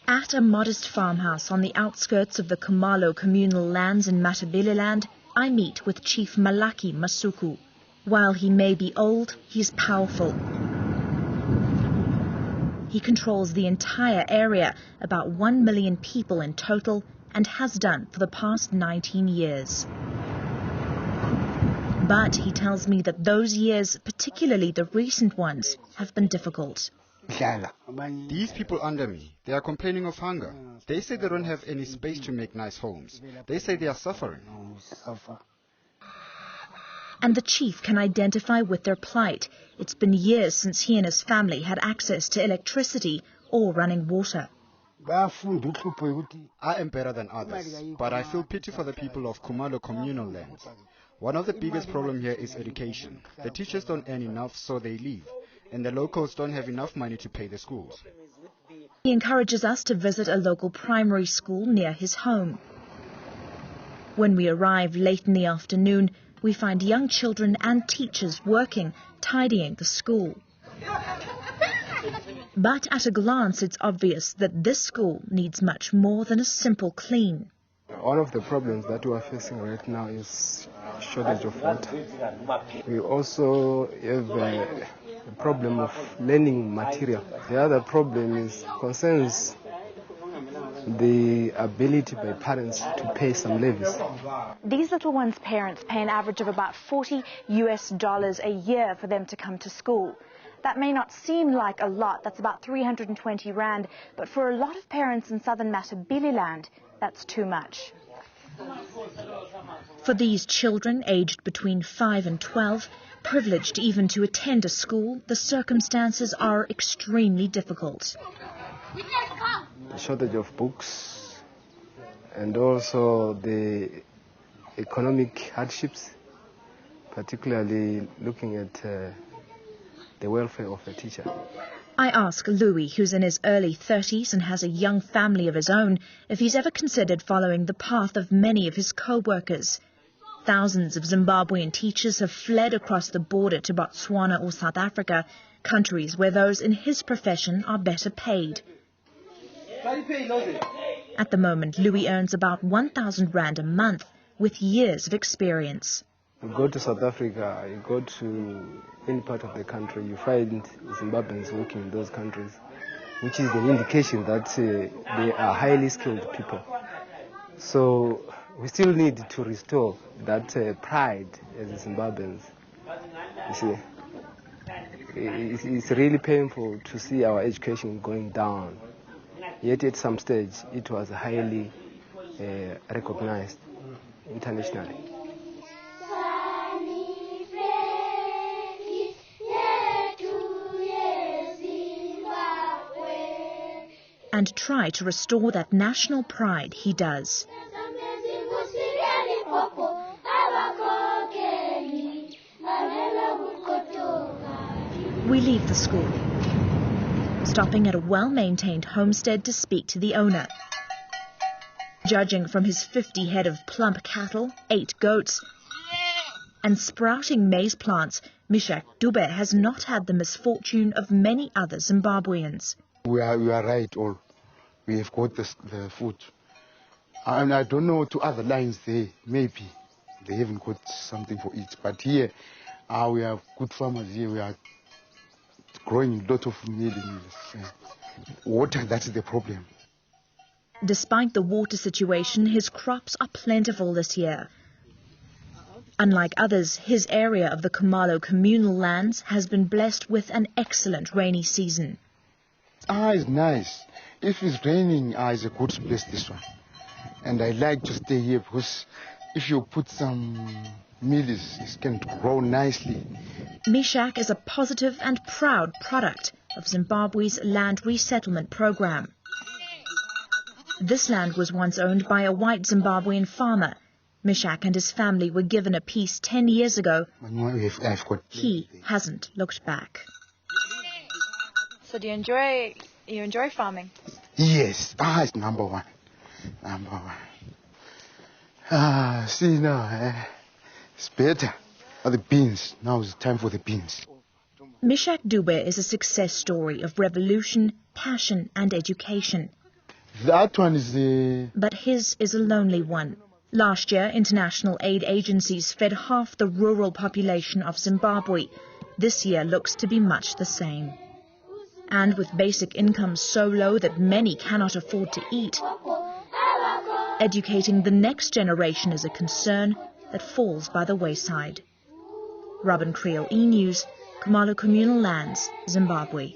At a modest farmhouse on the outskirts of the Khumalo communal lands in Matabeleland, I meet with Chief Malaki Masuku. While he may be old, he's powerful. He controls the entire area, about 1 million people in total, and has done for the past 19 years. But he tells me that those years, particularly the recent ones, have been difficult. These people under me, they are complaining of hunger. They say they don't have any space to make nice homes. They say they are suffering. And the chief can identify with their plight. It's been years since he and his family had access to electricity or running water. I am better than others, but I feel pity for the people of Khumalo communal lands. One of the biggest problems here is education. The teachers don't earn enough, so they leave, and the locals don't have enough money to pay the schools. He encourages us to visit a local primary school near his home. When we arrive late in the afternoon, we find young children and teachers working, tidying the school. But at a glance, it's obvious that this school needs much more than a simple clean. One of the problems that we are facing right now is shortage of water. We also have a problem of learning material. The other problem concerns the ability by parents to pay some levies. These little ones' parents pay an average of about $40 a year for them to come to school. That may not seem like a lot, that's about 320 Rand, but for a lot of parents in southern Matabeleland, that's too much. For these children aged between 5 and 12, privileged even to attend a school, the circumstances are extremely difficult. The shortage of books and also the economic hardships, particularly looking at the welfare of the teacher. I ask Louis, who's in his early 30s and has a young family of his own, if he's ever considered following the path of many of his co-workers. Thousands of Zimbabwean teachers have fled across the border to Botswana or South Africa, countries where those in his profession are better paid. At the moment, Louis earns about 1,000 Rand a month, with years of experience. You go to South Africa, you go to any part of the country, you find Zimbabweans working in those countries, which is an indication that they are highly skilled people. So we still need to restore that pride as Zimbabweans. You see, it's really painful to see our education going down. Yet at some stage, it was highly recognized internationally. And try to restore that national pride, he does. We leave the school, stopping at a well-maintained homestead to speak to the owner. Judging from his 50 head of plump cattle, 8 goats, and sprouting maize plants, Mishak Dube has not had the misfortune of many other Zimbabweans. We are right, all. We have got the food. And I don't know to other lines there, maybe they haven't got something for it. But here, we have good farmers here. We are growing a lot of meal. Water, that's the problem. Despite the water situation, his crops are plentiful this year. Unlike others, his area of the Khumalo communal lands has been blessed with an excellent rainy season. It's nice. If it's raining, it's a good place, this one. And I like to stay here because if you put some meal, it can grow nicely. Mishak is a positive and proud product of Zimbabwe's land resettlement program. This land was once owned by a white Zimbabwean farmer. Mishak and his family were given a piece 10 years ago. He hasn't looked back. So do you enjoy farming? Yes, it's number one. See now, it's better. The beans, now it's time for the beans. Mishak Dube is a success story of revolution, passion and education. That one is But his is a lonely one. Last year, international aid agencies fed half the rural population of Zimbabwe. This year looks to be much the same. And with basic incomes so low that many cannot afford to eat, educating the next generation is a concern that falls by the wayside. Robin Creel, E! News, Khumalo Communal Lands, Zimbabwe.